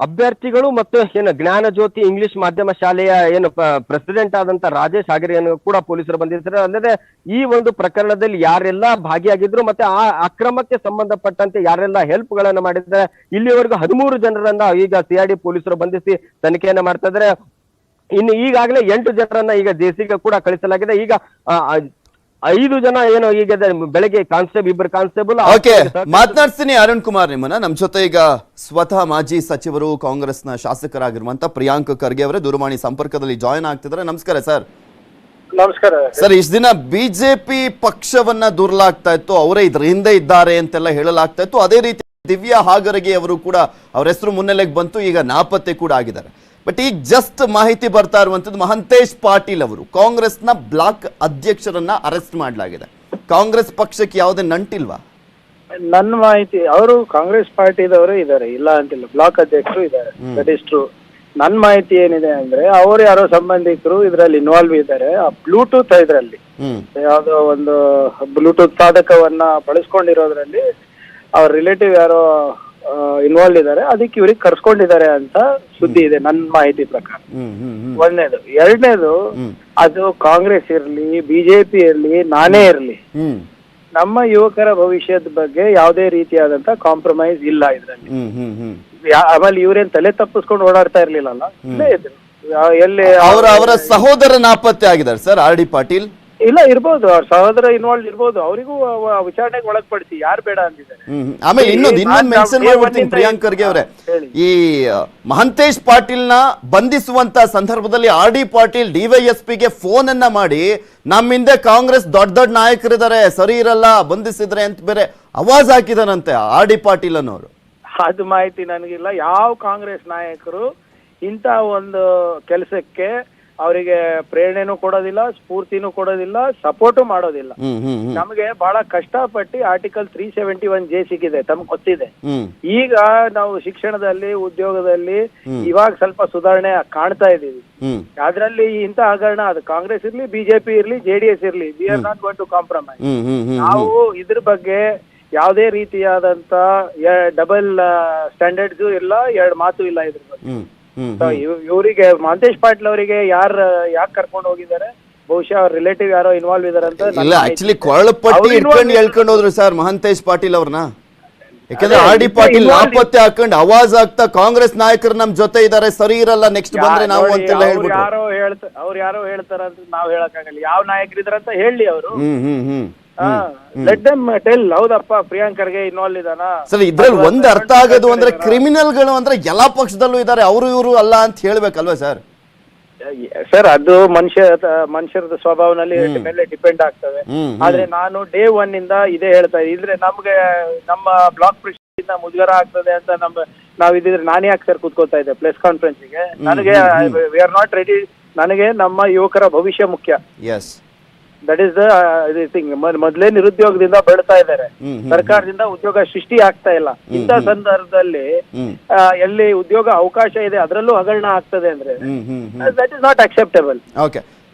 ಅಭ್ಯರ್ಥಿಗಳು ಮತ್ತು ಏನು ಜ್ಞಾನ ಜ್ಯೋತಿ ಇಂಗ್ಲಿಷ್ ಮಾಧ್ಯಮ ಶಾಲೆಯ ಏನು ಪ್ರೆಸಿಡೆಂಟ್ ಆದಂತ ರಾಜೇಶ್ ಹಾಗರೆಯನ್ನು ಕೂಡ ಪೊಲೀಸರು ಬಂಧಿಸಿದ್ದಾರೆ. ಅಲ್ಲದೆ ಈ ಒಂದು ಪ್ರಕರಣದಲ್ಲಿ ಯಾರೆಲ್ಲ ಭಾಗಿಯಾಗಿದ್ರು ಮತ್ತೆ ಆ ಅಕ್ರಮಕ್ಕೆ ಸಂಬಂಧಪಟ್ಟಂತೆ ಯಾರೆಲ್ಲ ಹೆಲ್ಪ್ ಗಳನ್ನ ಮಾಡಿದ್ದಾರೆ, ಇಲ್ಲಿವರೆಗೂ 13 ಜನರನ್ನ ಈಗ ಸಿಐಡಿ ಪೊಲೀಸರು ಬಂಧಿಸಿ ತನಿಖೆಯನ್ನ ಮಾಡ್ತಾ ಇದ್ದಾರೆ. ಇನ್ನು ಈಗಾಗಲೇ 8 ಜನರನ್ನ ಈಗ ಜೆಸಿಗೆ ಕೂಡ ಕಳಿಸಲಾಗಿದೆ. ಈಗ 5 ಜನ ಏನು ಈಗ ಬೆಳಗ್ಗೆ ಇಬ್ಬರು ಕಾನ್ಸ್ಟೇಬಲ್. ಓಕೆ, ಮಾತನಾಡ್ತೀನಿ ಅರುಣ್ ಕುಮಾರ್ ನಿಮ್ಮನ್ನ. ನಮ್ ಜೊತೆ ಈಗ ಸ್ವತಃ ಮಾಜಿ ಸಚಿವರು ಕಾಂಗ್ರೆಸ್ನ ಶಾಸಕರಾಗಿರುವಂತ ಪ್ರಿಯಾಂಕ್ ಖರ್ಗೆ ಅವರೇ ದೂರವಾಣಿ ಸಂಪರ್ಕದಲ್ಲಿ ಜಾಯಿನ್ ಆಗ್ತಿದ್ದಾರೆ. ನಮಸ್ಕಾರ ಸರ್. ನಮಸ್ಕಾರ ಸರ್, ಇಷ್ಟ ದಿನ ಬಿಜೆಪಿ ಪಕ್ಷವನ್ನ ದೂರಲಾಗ್ತಾ ಇತ್ತು, ಅವರೇ ಇದ್ರ ಹಿಂದೆ ಇದ್ದಾರೆ ಅಂತೆಲ್ಲ ಹೇಳಲಾಗ್ತಾ ಇತ್ತು. ಅದೇ ರೀತಿ ದಿವ್ಯಾ ಹಾಗರಗಿ ಅವರು ಕೂಡ ಅವರ ಹೆಸರು ಮುನ್ನೆಲೆಗೆ ಬಂತು, ಈಗ ನಾಪತ್ತೆ ಕೂಡ ಆಗಿದ್ದಾರೆ. ಬಟ್ ಈಗ ಜಸ್ಟ್ ಮಾಹಿತಿ ಬರ್ತಾ ಇರುವಂತದ್ದು ಮಹಂತೇಶ್ ಪಾಟೀಲ್ ಅವರು ಕಾಂಗ್ರೆಸ್ನ ಬ್ಲಾಕ್ ಅಧ್ಯಕ್ಷರನ್ನ ಅರೆಸ್ಟ್ ಮಾಡಲಾಗಿದೆ. ಕಾಂಗ್ರೆಸ್ ಪಕ್ಷಕ್ಕೆ ಯಾವುದೇ ನಂಟಿಲ್ವಾ? ನನ್ನ ಮಾಹಿತಿ ಅವರು ಕಾಂಗ್ರೆಸ್ ಪಾರ್ಟಿದವರು ಇದ್ದಾರೆ, ಇಲ್ಲ ಅಂತಿಲ್ಲ, ಬ್ಲಾಕ್ ಅಧ್ಯಕ್ಷರು ಇದ್ದಾರೆ, ದಟ್ ಇಸ್ ಟ್ರೂ. ನನ್ನ ಮಾಹಿತಿ ಏನಿದೆ ಅಂದ್ರೆ ಅವರು ಯಾರೋ ಸಂಬಂಧಿಕರು ಇದರಲ್ಲಿ ಇನ್ವಾಲ್ವ್ ಇದ್ದಾರೆ. ಆ ಬ್ಲೂಟೂತ್ ಇದರಲ್ಲಿ ಯಾವುದೋ ಒಂದು ಬ್ಲೂಟೂತ್ ಸಾಧಕವನ್ನ ಬಳಸ್ಕೊಂಡಿರೋದ್ರಲ್ಲಿ ಅವ್ರ ರಿಲೇಟಿವ್ ಯಾರೋ ಇನ್ವಾಲ್ವ್ ಇದ್ದಾರೆ, ಅದಕ್ಕೆ ಇವ್ರಿಗೆ ಕರ್ಸ್ಕೊಂಡಿದ್ದಾರೆ ಅಂತ ಸುದ್ದಿ ಇದೆ ನನ್ನ ಮಾಹಿತಿ ಪ್ರಕಾರ. ಒಂದನೇದು. ಎರಡನೇದು, ಅದು ಕಾಂಗ್ರೆಸ್ ಇರ್ಲಿ ಬಿಜೆಪಿ ಇರ್ಲಿ ನಾನೇ ಇರ್ಲಿ, ನಮ್ಮ ಯುವಕರ ಭವಿಷ್ಯದ ಬಗ್ಗೆ ಯಾವುದೇ ರೀತಿಯಾದಂತ ಕಾಂಪ್ರಮೈಸ್ ಇಲ್ಲ ಇದ್ರಲ್ಲಿ. ಆಮೇಲೆ ಇವ್ರೇನ್ ತಲೆ ತಪ್ಪಿಸ್ಕೊಂಡು ಓಡಾಡ್ತಾ ಇರ್ಲಿಲ್ಲಲ್ಲ, ಇಲ್ಲೇ ಇದ್ರು. ಎಲ್ಲಿ ಅವರ ಸಹೋದರ ನಾಪತ್ತೆ ಆಗಿದ್ದಾರೆ ಸರ್, ಆರ್ ಡಿ ಪಾಟೀಲ್. ಇಲ್ಲ, ಇರ್ಬೋದು, ಅವ್ರ ಸಹೋದರ ಇನ್ವಾಲ್ವ್ ಇರ್ಬೋದು, ಅವರಿಗೂ ವಿಚಾರಣೆಗೆ ಒಳಪಡಿಸಿ ಯಾರು ಬೇಡ ಅಂದಿದ್ದಾರೆ. ಆಮೇಲೆ ಇನ್ನೊಂದು ಮೆನ್ಷನ್ ಮಾಡ್ಬಿಡ್ತೀನಿ ಪ್ರಿಯಾಂಕ್ ಖರ್ಗೆ ಅವರೇ, ಈ ಮಹಂತೇಶ್ ಪಾಟೀಲ್ ನ ಬಂಧಿಸುವಂತ ಸಂದರ್ಭದಲ್ಲಿ ಆರ್ ಡಿ ಪಾಟೀಲ್ ಡಿವೈಎಸ್ಪಿಗೆ ಫೋನ್ ಅನ್ನ ಮಾಡಿ ನಮ್ಮಿಂದ ಕಾಂಗ್ರೆಸ್ ದೊಡ್ಡ ದೊಡ್ಡ ನಾಯಕರಿದ್ದಾರೆ, ಸರಿ ಇರಲ್ಲ ಬಂಧಿಸಿದ್ರೆ ಅಂತ ಬೇರೆ ಅವಾಜ್ ಹಾಕಿದಾನಂತೆ ಆರ್ ಡಿ ಪಾಟೀಲ್ ಅನ್ನೋರು. ಅದು ಮಾಹಿತಿ ನನಗಿಲ್ಲ. ಯಾವ ಕಾಂಗ್ರೆಸ್ ನಾಯಕರು ಇಂತ ಒಂದು ಕೆಲಸಕ್ಕೆ ಅವರಿಗೆ ಪ್ರೇರಣೆನೂ ಕೊಡೋದಿಲ್ಲ, ಸ್ಫೂರ್ತಿನೂ ಕೊಡೋದಿಲ್ಲ, ಸಪೋರ್ಟು ಮಾಡೋದಿಲ್ಲ. ನಮಗೆ ಬಹಳ ಕಷ್ಟಪಟ್ಟು ಆರ್ಟಿಕಲ್ 371 ಜೆ ಸಿಕ್ಕಿದೆ, ತಮ್ಗೆ ಗೊತ್ತಿದೆ. ಈಗ ನಾವು ಶಿಕ್ಷಣದಲ್ಲಿ ಉದ್ಯೋಗದಲ್ಲಿ ಇವಾಗ ಸ್ವಲ್ಪ ಸುಧಾರಣೆ ಕಾಣ್ತಾ ಇದೀವಿ. ಅದ್ರಲ್ಲಿ ಇಂತ ಹಗರಣ ಅದು ಕಾಂಗ್ರೆಸ್ ಇರ್ಲಿ ಬಿಜೆಪಿ ಇರ್ಲಿ ಜೆಡಿಎಸ್ ಇರ್ಲಿ, we are not going to compromise. ನಾವು ಇದ್ರ ಬಗ್ಗೆ ಯಾವುದೇ ರೀತಿಯಾದಂತ ಡಬಲ್ ಸ್ಟ್ಯಾಂಡರ್ಡ್ಸ್ ಇಲ್ಲ, ಎರಡು ಮಾತು ಇಲ್ಲ ಇದ್ರ ಬಗ್ಗೆ. ಇವರಿಗೆ ಮಹಂತೇಶ್ ಪಾಟೀಲ್ ಅವರಿಗೆ ಯಾಕೆ ಕರ್ಕೊಂಡು ಹೋಗಿದ್ದಾರೆ, ಬಹುಶಃ ಅವ್ರ ರಿಲೇಟಿವ್ ಯಾರೋ ಇನ್ವಾಲ್ವ್ ಇದಾರೆ ಅಂತ. ಇಲ್ಲ, ಆಕ್ಚುಲಿ ಕೊರಳಪಟ್ಟಿ ಇಟ್ಕೊಂಡು ಹೇಳ್ಕೊಂಡು ಹೋದ್ರು ಸರ್ ಮಹಂತೇಶ್ ಪಾಟೀಲ್ ಅವ್ರನ್ನ. ಯಾಕಂದ್ರೆ ಆರ್ ಡಿ ಪಾಟೀಲ್ ನಾಪತ್ತೆ ಹಾಕೊಂಡು ಅವಾಜ್ ಆಗ್ತಾ ಕಾಂಗ್ರೆಸ್ ನಾಯಕರು ನಮ್ ಜೊತೆ ಇದಾರೆ, ಸರಿ ಇರಲ್ಲ, ನೆಕ್ಸ್ಟ್ ಬಂದ್ರೆ ನಾವು ಅಂತೆಲ್ಲ ಹೇಳ್ಬಿಟ್ಟು ಅವ್ರು ಯಾರೋ ಹೇಳ್ತಾರ ಅಂತ ನಾವ್ ಹೇಳಕ್ಕಾಗಲ್ಲ. ಯಾವ ನಾಯಕರು ಇದಾರೆ ಅಂತ ಹೇಳಿ ಅವರು. Let them tell. ಹೌದಪ್ಪ, ಪ್ರಿಯಾಂಕ್ ಖರ್ಗೆ ಇನ್ವಾಲ್ವ್ ಇದಾನ ಸರ್. ಇದ್ರಲ್ಲಿ ಒಂದ್ ಅರ್ಥ ಆಗೋದು ಅಂದ್ರೆ ಕ್ರಿಮಿನಲ್ಗಳು ಅಂದ್ರೆ ಎಲ್ಲಾ ಪಕ್ಷದಲ್ಲೂ ಇದಾರೆ, ಅವರು ಇವರು ಅಲ್ಲ ಅಂತ ಹೇಳ್ಬೇಕಲ್ವಾ ಸರ್? ಸರ್, ಅದು ಮನುಷ್ಯರದ ಸ್ವಭಾವನಲ್ಲಿ ಮೇಲೆ ಡಿಪೆಂಡ್ ಆಗ್ತವೆ. ಆದ್ರೆ ನಾನು ಡೇ 1 ಇಂದ ಇದೇ ಹೇಳ್ತಾ ಇದ್ರೆ ನಮ್ಗೆ ನಮ್ಮ ಬ್ಲಾಕ್ ಪ್ರೆಸಿಡೆಂಟ್ ಮುಜುಗರ ಆಗ್ತದೆ ಅಂತ ನಾವ್ ಇದ್ರೆ ನಾನೇ ಯಾಕೆ ಸರ್ ಕೂತ್ಕೋತಾ ಇದ್ದೆ ಪ್ರೆಸ್ ಕಾನ್ಫರೆನ್ಸ್ಗೆ? ನನಗೆ ವಿ ಆರ್ ನಾಟ್ ರೆಡಿ. ನನಗೆ ನಮ್ಮ ಯುವಕರ ಭವಿಷ್ಯ ಮುಖ್ಯ. That is the thing. ಮೊದಲೇ ನಿರುದ್ಯೋಗದಿಂದ ಬೆಳ್ತಾ ಇದ್ದಾರೆ, ಸರ್ಕಾರದಿಂದ ಉದ್ಯೋಗ ಸೃಷ್ಟಿ ಆಗ್ತಾ ಇಲ್ಲ. ಇಂಥ ಸಂದರ್ಭದಲ್ಲಿ ಎಲ್ಲಿ ಉದ್ಯೋಗ ಅವಕಾಶ ಇದೆ ಅದರಲ್ಲೂ ಹಗರಣ ಆಗ್ತದೆ ಅಂದ್ರೆ that is not acceptable. Okay,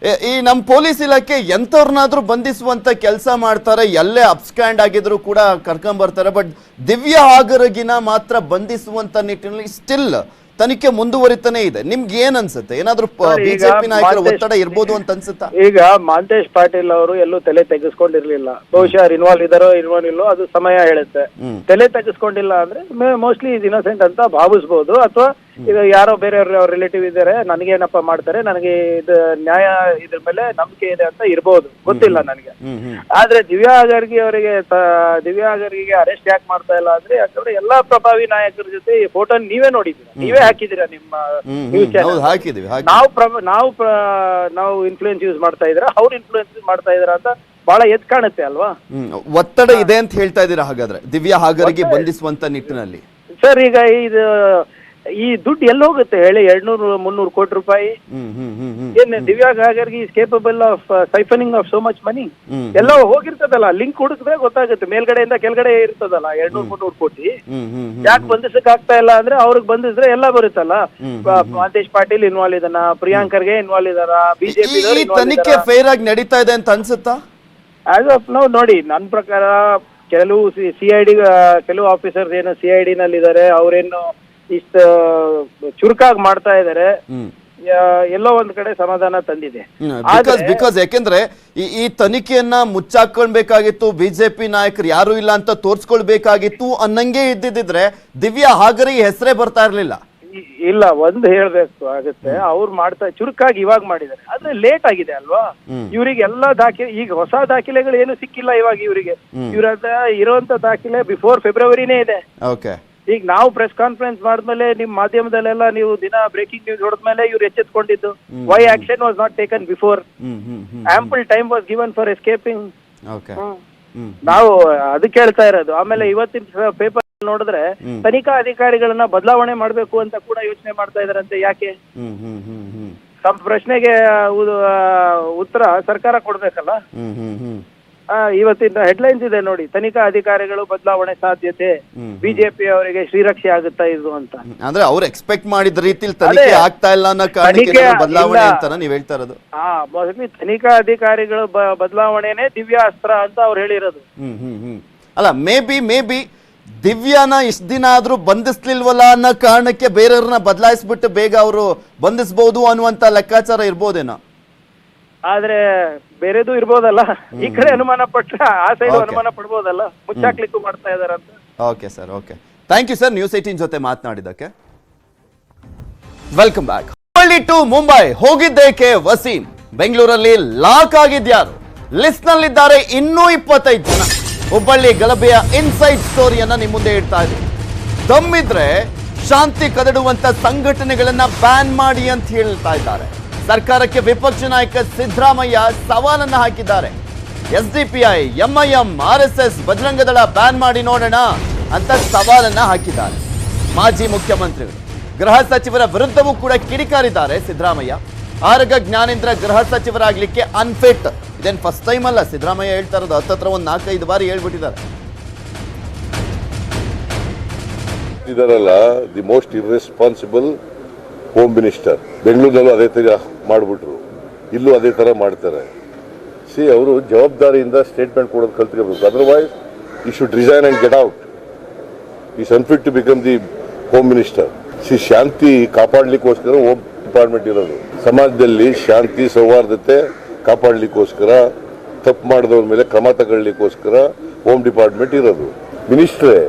ಈ ನಮ್ಮ ಪೊಲೀಸ್ ಇಲಾಖೆ ಎಂತವ್ರನ್ನಾದ್ರೂ ಬಂಧಿಸುವಂತ ಕೆಲಸ ಮಾಡ್ತಾರೆ, ಎಲ್ಲೇ ಅಬ್ಸ್ಕ್ಯಾಂಡ್ ಆಗಿದ್ರು ಕೂಡ ಕರ್ಕೊಂಡ್ ಬರ್ತಾರೆ. ಬಟ್ ದಿವ್ಯಾ ಹಾಗರಗಿನ ಮಾತ್ರ ಬಂಧಿಸುವಂತ ನಿಟ್ಟಿನಲ್ಲಿ ಸ್ಟಿಲ್ ತನಿಖೆ ಮುಂದುವರಿತಾನೆ ಇದೆ. ನಿಮ್ಗೆ ಏನ್ ಅನ್ಸುತ್ತೆ? ಏನಾದ್ರೂ ಬಿಜೆಪಿ ನಾಯಕರ ಒತ್ತಡ ಇರ್ಬೋದು ಅಂತ ಅನ್ಸುತ್ತಾ? ಈಗ ಮಹಂತೇಶ್ ಪಾಟೀಲ್ ಅವರು ಎಲ್ಲೂ ತಲೆ ತೆಗೆಸ್ಕೊಂಡಿರ್ಲಿಲ್ಲ. ಬಹುಶಃ ಇನ್ವಾಲ್ವ್ ಇದಾರೋ ಇನ್ವಾಲ್ವ್ ಇಲ್ಲೋ ಅದು ಸಮಯ ಹೇಳುತ್ತೆ. ತಲೆ ತೆಗೆಸ್ಕೊಂಡಿಲ್ಲ ಅಂದ್ರೆ ಮೋಸ್ಟ್ಲಿ ಇಸ್ ಇನ್ನೋಸೆಂಟ್ ಅಂತ ಭಾವಿಸ್ಬೋದು. ಅಥವಾ ಈಗ ಯಾರೋ ಬೇರೆಯವ್ರ ರಿಲೇಟಿವ್ ಇದ್ದಾರೆ, ನನಗೇನಪ್ಪ ಮಾಡ್ತಾರೆ, ನನಗೆ ಇದು ನ್ಯಾಯ ಇದ್ರ ಮೇಲೆ ನಂಬಿಕೆ ಇದೆ ಅಂತ ಇರ್ಬೋದು, ಗೊತ್ತಿಲ್ಲ ನನಗೆ. ಆದ್ರೆ ದಿವ್ಯಾ ಹಾಗರ್ಗಿ ಹಾಗರ್ಗಿಗೆ ಅರೆಸ್ಟ್ ಯಾಕೆ ಮಾಡ್ತಾ ಇಲ್ಲ ಅಂದ್ರೆ, ಯಾಕಂದ್ರೆ ಎಲ್ಲಾ ಪ್ರಭಾವಿ ನಾಯಕರ ಜೊತೆ ಈ ಫೋಟೋ ನೀವೇ ನೋಡಿದ್ದೀರಾ, ನೀವೇ ಹಾಕಿದ್ದೀರಾ ನಿಮ್ಮ ನ್ಯೂಸ್ ಚಾನೆಲ್. ನಾವು ಇನ್ಫ್ಲೂಯೆನ್ಸ್ ಯೂಸ್ ಮಾಡ್ತಾ ಇದ್ದೀರಾ, ಅವ್ರು ಇನ್ಫ್ಲೂಯೆನ್ಸ್ ಮಾಡ್ತಾ ಇದ್ದೀರಾ ಅಂತ ಬಹಳ ಎದ್ ಕಾಣುತ್ತೆ ಅಲ್ವಾ? ಒತ್ತಡ ಇದೆ ಅಂತ ಹೇಳ್ತಾ ಇದ್ದೀರಾ ಹಾಗಾದ್ರೆ ದಿವ್ಯಾ ಹಾಗರ್ಗಿ ಬಂಧಿಸುವಂತ ನಿಟ್ಟಿನಲ್ಲಿ? ಸರ್, ಈಗ ಈ ದುಡ್ಡು ಎಲ್ಲಿ ಹೋಗುತ್ತೆ ಹೇಳಿ? 200-300 ಕೋಟಿ ರೂಪಾಯಿ. ಏನ್ Divya Hagargi is capable of siphoning off so much money? ಎಲ್ಲ ಹೋಗಿರ್ತದಲ್ಲ, ಲಿಂಕ್ ಹುಡುಕಿದ್ರೆ ಗೊತ್ತಾಗುತ್ತೆ. ಮೇಲ್ಗಡೆಯಿಂದ ಕೆಳಗಡೆ ಇರ್ತದಲ್ಲ 200-300 ಕೋಟಿ. ಯಾಕೆ ಬಂಧಿಸಕ್ ಆಗ್ತಾ ಇಲ್ಲ ಅಂದ್ರೆ, ಅವ್ರಿಗೆ ಬಂಧಿಸಿದ್ರೆ ಎಲ್ಲ ಬರುತ್ತಲ್ಲ. ಮಹಂತೇಶ್ ಪಾಟೀಲ್ ಇನ್ವಾಲ್ವ್ ಇದಾನ, ಪ್ರಿಯಾಂಕ್ ಖರ್ಗೆ ಇನ್ವಾಲ್ವ್ ಇದಾರ, ಬಿಜೆಪಿ ತನಿಖೆ ಫೇರ್ ಆಗಿ ನಡೀತಾ ಇದೆ ಅಂತ ಅನ್ಸುತ್ತಾ? ಆಸ್ ಆಫ್ ನೌ ನೋಡಿ, ನನ್ನ ಪ್ರಕಾರ ಕೆಲವು ಸಿಐಡಿ ಕೆಲವು ಆಫೀಸರ್ಸ್ ಏನು ಸಿಐಡಿ ನಲ್ಲಿ ಇದಾರೆ, ಅವ್ರೇನು ಇಷ್ಟು ಚುರುಕಾಗಿ ಮಾಡ್ತಾ ಇದ್ದಾರೆ, ಹ್ಮ್ ಎಲ್ಲೋ ಒಂದ್ ಕಡೆ ಸಮಾಧಾನ ತಂದಿದೆ. ಬಿಕಾಸ್ ಯಾಕೆಂದ್ರೆ ಈ ತನಿಖೆಯನ್ನ ಮುಚ್ಚಾಕೊಳ್ಬೇಕಾಗಿತ್ತು, ಬಿಜೆಪಿ ನಾಯಕರು ಯಾರು ಇಲ್ಲ ಅಂತ ತೋರ್ಸ್ಕೊಳ್ಬೇಕಾಗಿತ್ತು ಅನ್ನಂಗೆ ಇದ್ದಿದ್ರೆ ದಿವ್ಯಾ ಹಾಗರಿ ಹೆಸರೇ ಬರ್ತಾ ಇರ್ಲಿಲ್ಲ. ಇಲ್ಲ, ಒಂದ್ ಹೇಳ್ಬೇಕು ಆಗುತ್ತೆ, ಅವ್ರು ಮಾಡ್ತಾ ಚುರುಕಾಗಿ ಇವಾಗ ಮಾಡಿದ್ದಾರೆ, ಆದ್ರೆ ಲೇಟ್ ಆಗಿದೆ ಅಲ್ವಾ. ಇವ್ರಿಗೆ ಎಲ್ಲಾ ದಾಖಲೆ, ಈಗ ಹೊಸ ದಾಖಲೆಗಳು ಏನು ಸಿಕ್ಕಿಲ್ಲ ಇವಾಗ ಇವರಿಗೆ. ಇವ್ರ ಹತ್ರ ಇರುವಂತ ದಾಖಲೆ ಬಿಫೋರ್ ಫೆಬ್ರವರಿನೇ ಇದೆ. ಓಕೆ, ಈಗ ನಾವು ಪ್ರೆಸ್ ಕಾನ್ಫರೆನ್ಸ್ ಮಾಡಿದ್ಮೇಲೆ ನಿಮ್ ಮಾಧ್ಯಮದಲ್ಲೆಲ್ಲ ನೀವು ದಿನ ಬ್ರೇಕಿಂಗ್ ನ್ಯೂಸ್ ಹೊಡೆದ್ಮೇಲೆ ಇವ್ರು ಎಚ್ಚೆತ್ಕೊಂಡಿದ್ದು. Why action was not taken before? Ample time was given for escaping. ನಾವು ಅದಕ್ಕೆ ಹೇಳ್ತಾ ಇರೋದು. ಆಮೇಲೆ ಇವತ್ತಿನ ಪೇಪರ್ ನೋಡಿದ್ರೆ ತನಿಖಾ ಅಧಿಕಾರಿಗಳನ್ನ ಬದಲಾವಣೆ ಮಾಡ್ಬೇಕು ಅಂತ ಕೂಡ ಯೋಚನೆ ಮಾಡ್ತಾ ಇದಾರಂತೆ. ಯಾಕೆ? ತಮ್ಮ ಪ್ರಶ್ನೆಗೆ ಉತ್ತರ ಸರ್ಕಾರ ಕೊಡ್ಬೇಕಲ್ಲ. ಇವತ್ತಿನ ಹೆಡ್ಲೈನ್ಸ್ ಇದೆ ನೋಡಿ, ತನಿಖಾ ಅಧಿಕಾರಿಗಳು ಬದಲಾವಣೆ ಸಾಧ್ಯತೆ, ಬಿಜೆಪಿ ಅವರಿಗೆ ಶ್ರೀರಕ್ಷೆ ಆಗುತ್ತಾ ಇದು ಅಂತ. ಅಂದ್ರೆ ಅವ್ರು ಎಕ್ಸ್ಪೆಕ್ಟ್ ಮಾಡಿದ ರೀತಿಲಿ ತನಿಖೆ ಆಗ್ತಾ ಇಲ್ಲ ಅನ್ನೋ ಕಾರಣಕ್ಕೆ ಬದಲಾವಣೆ ಅಂತ ನೀವ್ ಹೇಳ್ತಾ ಇರೋದು. ಮೊದಲು ತನಿಖಾ ಅಧಿಕಾರಿಗಳು ಬದಲಾವಣೆನೆ ದಿವ್ಯಾ ಅಸ್ತ್ರ ಅಂತ ಅವ್ರು ಹೇಳಿರೋದು. ಅಲ್ಲ, ಮೇ ಬಿ ದಿವ್ಯಾನ ಇಷ್ಟ ದಿನ ಆದ್ರೂ ಬಂಧಿಸ್ಲಿಲ್ವಲ್ಲ ಅನ್ನೋ ಕಾರಣಕ್ಕೆ ಬೇರೆಯವ್ರನ್ನ ಬದಲಾಯಿಸ್ಬಿಟ್ಟು ಬೇಗ ಅವರು ಬಂಧಿಸಬಹುದು ಅನ್ನುವಂತ ಲೆಕ್ಕಾಚಾರ ಇರ್ಬೋದೇನೋ. ಆದ್ರೆ ಬೇರೆದು ಇರ್ಬೋದಲ್ಲ, ಈ ಕಡೆ ಅನುಮಾನ ಪಟ್ರೆ ಆ ಸೈಡ್ ಅನುಮಾನ ಪಡ್ಬೋದಲ್ಲ, ಮುಚ್ಚಾಕ್ಲಿಕ್ಕೂ ಮಾಡ್ತಾ ಇದಾರಂತ. Okay sir, okay, thank you sir news 18 ಜೊತೆ ಮಾತನಾಡಿದ್ದಕ್ಕೆ. Welcome back. Hubballi to Mumbai ಹೋಗಿದ್ದೇಕೆ ವಸೀಂ? ಬೆಂಗಳೂರಲ್ಲಿ ಲಾಕ್ ಆಗಿದ್ಯಾರು? ಲಿಸ್ಟ್ ನಲ್ಲಿದ್ದಾರೆ ಇನ್ನೂ 25 ಜನ. ಹುಬ್ಬಳ್ಳಿ ಗಲಭೆಯ ಇನ್ಸೈಡ್ ಸ್ಟೋರಿಯನ್ನ ನಿಮ್ಮ ಮುಂದೆ ಇಡ್ತಾ ಇದ್ದೀವಿ. ದಮ್ಮಿದ್ರೆ ಶಾಂತಿ ಕದಡುವಂತ ಸಂಘಟನೆಗಳನ್ನ ಬ್ಯಾನ್ ಮಾಡಿ ಅಂತ ಹೇಳ್ತಾ ಇದ್ದಾರೆ. ಸರ್ಕಾರಕ್ಕೆ ವಿಪಕ್ಷ ನಾಯಕ ಸಿದ್ದರಾಮಯ್ಯ ಸವಾಲನ್ನ ಹಾಕಿದ್ದಾರೆ. SDPI, MIM, RSS, Bajrang Dal ban ಮಾಡಿ ನೋಡೋಣ ಅಂತ ಸವಾಲನ್ನ ಹಾಕಿದ್ದಾರೆ. ಮಾಜಿ ಮುಖ್ಯಮಂತ್ರಿಗಳು, ಗೃಹ ಸಚಿವರ ವಿರುದ್ಧವೂ ಕೂಡ ಕಿಡಿಕಾರಿದ್ದಾರೆ ಸಿದ್ದರಾಮಯ್ಯ. ಆರಗ ಜ್ಞಾನೇಂದ್ರ ಗೃಹ ಸಚಿವರಾಗ್ಲಿಕ್ಕೆ ಅನ್ಫಿಟ್. ಇದೇನು ಫಸ್ಟ್ ಟೈಮ್ ಅಲ್ಲ ಸಿದ್ದರಾಮಯ್ಯ ಹೇಳ್ತಾ ಇರೋದು, ಹತ್ತತ್ರ ಒಂದು 4-5 ಬಾರಿ ಹೇಳ್ಬಿಟ್ಟಿದ್ದಾರೆ. ಇದರಲ್ಲ the most irresponsible home minister. ಬೆಂಗಳೂರಿನಲ್ಲೂ ಅದೇ ತರ ಮಾಡಿಬಿಟ್ರು, ಇಲ್ಲೂ ಅದೇ ತರ ಮಾಡ್ತಾರೆ. ಅವರು ಜವಾಬ್ದಾರಿಯಿಂದ ಸ್ಟೇಟ್ಮೆಂಟ್ ಕೊಡೋದು ಕಲ್ತ್ಕೋಬೇಕು. Otherwise he should resign and get out. Is unfit to become the home minister. ಶಾಂತಿ ಕಾಪಾಡಲಿಕ್ಕೋಸ್ಕರ ಹೋಮ್ ಡಿಪಾರ್ಟ್ಮೆಂಟ್ ಇರೋದು. ಸಮಾಜದಲ್ಲಿ ಶಾಂತಿ ಸೌಹಾರ್ದತೆ ಕಾಪಾಡಲಿಕ್ಕೋಸ್ಕರ, ತಪ್ಪು ಮಾಡಿದವ್ರ ಮೇಲೆ ಕ್ರಮ ತಗೊಳ್ಳಿಕ್ಕೋಸ್ಕರ ಹೋಮ್ ಡಿಪಾರ್ಟ್ಮೆಂಟ್ ಇರೋದು. ಮಿನಿಸ್ಟ್ರೇ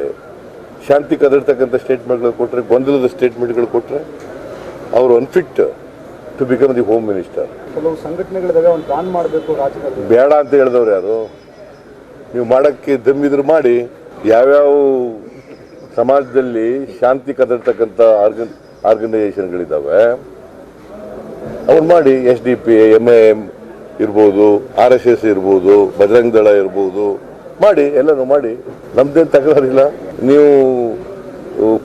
ಶಾಂತಿ ಕದರ್ತಕ್ಕಂಥ ಸ್ಟೇಟ್ಮೆಂಟ್ಗಳು ಕೊಟ್ಟರೆ, ಗೊಂದಲದ ಸ್ಟೇಟ್ಮೆಂಟ್ಗಳು ಕೊಟ್ಟರೆ ಅವರು unfit to become the home minister. ಕೆಲವು ಸಂಘಟನೆಗಳಿದಾವೆ, ಒಂದು ಬ್ಯಾನ್ ಮಾಡಬೇಕು ರಾಜ್ಯದಲ್ಲಿ. ಬೇಡ ಅಂತ ಹೇಳಿದವ್ರು ಯಾರು? ನೀವು ಮಾಡಕ್ಕೆ ದಮ್ಮಿದ್ರು ಮಾಡಿ. ಯಾವ್ಯಾವ ಸಮಾಜದಲ್ಲಿ ಶಾಂತಿ ಕದರ್ತಕ್ಕಂಥ ಆರ್ಗನೈಸೇಷನ್ಗಳಿದ್ದಾವೆ ಅವ್ರು ಮಾಡಿ. SDPI, MIM ಇರ್ಬೋದು, RSS ಇರ್ಬೋದು, ಬಜರಂಗ ದಳ ಇರ್ಬೋದು, ಮಾಡಿ, ಎಲ್ಲನೂ ಮಾಡಿ. ನಮ್ದೇನು ತಕರಾರಿಲ್ಲ. ನೀವು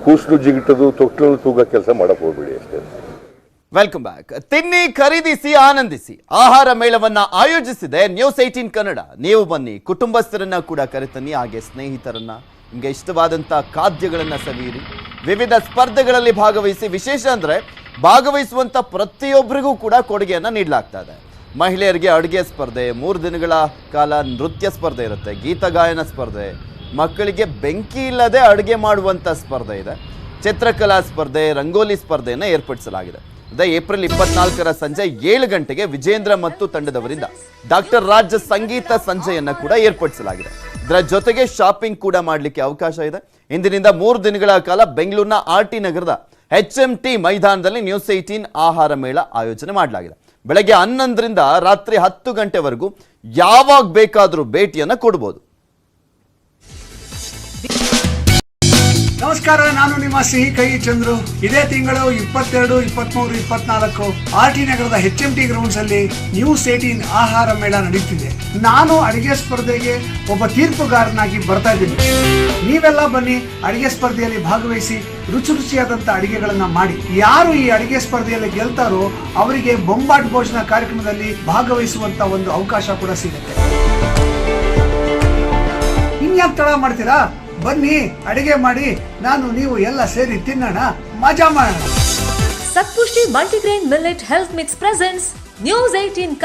ಕೂಸಲು ಜಿಗಿಟದು ತೊಟ್ಟಲು ತೂಗ ಕೆಲಸ ಮಾಡಕ್ ಹೋಗ್ಬೇಡಿ ಅಷ್ಟೇ. Welcome back. ತಿನ್ನಿ, ಖರೀದಿಸಿ, ಆನಂದಿಸಿ ಆಹಾರ ಮೇಳವನ್ನ ಆಯೋಜಿಸಿದೆ ನ್ಯೂಸ್ 18 ಕನ್ನಡ. ನೀವು ಬನ್ನಿ, ಕುಟುಂಬಸ್ಥರನ್ನ ಕೂಡ ಕರೆತನ್ನಿ, ಹಾಗೆ ಸ್ನೇಹಿತರನ್ನ, ನಿಮಗೆ ಇಷ್ಟವಾದಂತ ಖಾದ್ಯಗಳನ್ನ ಸವಿಯಿರಿ, ವಿವಿಧ ಸ್ಪರ್ಧೆಗಳಲ್ಲಿ ಭಾಗವಹಿಸಿ. ವಿಶೇಷ ಅಂದ್ರೆ ಭಾಗವಹಿಸುವಂತ ಪ್ರತಿಯೊಬ್ಬರಿಗೂ ಕೂಡ ಕೊಡುಗೆಯನ್ನ ನೀಡಲಾಗ್ತಾ ಇದೆ. ಮಹಿಳೆಯರಿಗೆ ಅಡುಗೆ ಸ್ಪರ್ಧೆ, 3 ದಿನಗಳ ಕಾಲ ನೃತ್ಯ ಸ್ಪರ್ಧೆ ಇರುತ್ತೆ, ಗೀತಗಾಯನ ಸ್ಪರ್ಧೆ, ಮಕ್ಕಳಿಗೆ ಬೆಂಕಿ ಇಲ್ಲದೆ ಅಡುಗೆ ಮಾಡುವಂತ ಸ್ಪರ್ಧೆ ಇದೆ, ಚಿತ್ರಕಲಾ ಸ್ಪರ್ಧೆ, ರಂಗೋಲಿ ಸ್ಪರ್ಧೆಯನ್ನು ಏರ್ಪಡಿಸಲಾಗಿದೆ. ಅದೇ ಏಪ್ರಿಲ್ 24ರ ಸಂಜೆ 7 ಗಂಟೆಗೆ ವಿಜೇಂದ್ರ ಮತ್ತು ತಂಡದವರಿಂದ ಡಾಕ್ಟರ್ ರಾಜ್ ಸಂಗೀತ ಸಂಜೆಯನ್ನ ಕೂಡ ಏರ್ಪಡಿಸಲಾಗಿದೆ. ಇದರ ಜೊತೆಗೆ ಶಾಪಿಂಗ್ ಕೂಡ ಮಾಡಲಿಕ್ಕೆ ಅವಕಾಶ ಇದೆ. ಇಂದಿನಿಂದ 3 ದಿನಗಳ ಕಾಲ ಬೆಂಗಳೂರಿನ RT ನಗರದ HMT ಮೈದಾನದಲ್ಲಿ ನ್ಯೂಸ್ 18 ಆಹಾರ ಮೇಳ ಆಯೋಜನೆ ಮಾಡಲಾಗಿದೆ. ಬೆಳಗ್ಗೆ 11ರಿಂದ ರಾತ್ರಿ 10 ಗಂಟೆವರೆಗೂ ಯಾವಾಗ ಬೇಕಾದರೂ ಭೇಟಿಯನ್ನ ಕೊಡಬಹುದು. ನಮಸ್ಕಾರ, ನಾನು ನಿಮ್ಮ ಸಿಹಿ ಕೈ ಚಂದ್ರು. ಇದೇ ತಿಂಗಳು 22, 23, 24 RT ನಗರದ HMT ಗ್ರೌಂಡ್ಸ್ ಅಲ್ಲಿ ನ್ಯೂಸ್ 18 ಆಹಾರ ಮೇಳ ನಡೆಯುತ್ತಿದೆ. ನಾನು ಅಡಿಗೆ ಸ್ಪರ್ಧೆಗೆ ಒಬ್ಬ ತೀರ್ಪುಗಾರನಾಗಿ ಬರ್ತಾ ಇದ್ದೀನಿ. ನೀವೆಲ್ಲ ಬನ್ನಿ, ಅಡಿಗೆ ಸ್ಪರ್ಧೆಯಲ್ಲಿ ಭಾಗವಹಿಸಿ ರುಚಿ ರುಚಿಯಾದಂತ ಅಡಿಗೆಗಳನ್ನ ಮಾಡಿ. ಯಾರು ಈ ಅಡಿಗೆ ಸ್ಪರ್ಧೆಯಲ್ಲಿ ಗೆಲ್ತಾರೋ ಅವರಿಗೆ ಬೊಂಬಾಟ್ ಭೋಜನ ಕಾರ್ಯಕ್ರಮದಲ್ಲಿ ಭಾಗವಹಿಸುವಂತ ಒಂದು ಅವಕಾಶ ಕೂಡ ಸಿಗುತ್ತೆ. ಇನ್ಯಾಕೆ ತಡ ಮಾಡ್ತೀರಾ? ಬನ್ನಿ, ಅಡಿಗೆ ಮಾಡಿ, ನಾನು ನೀವು ಎಲ್ಲ ಸೇರಿ ತಿನ್ನೋಣ, ಮಜಾ ಮಾಡೋಣ. Satpushti multigrain millet health mix presents news 18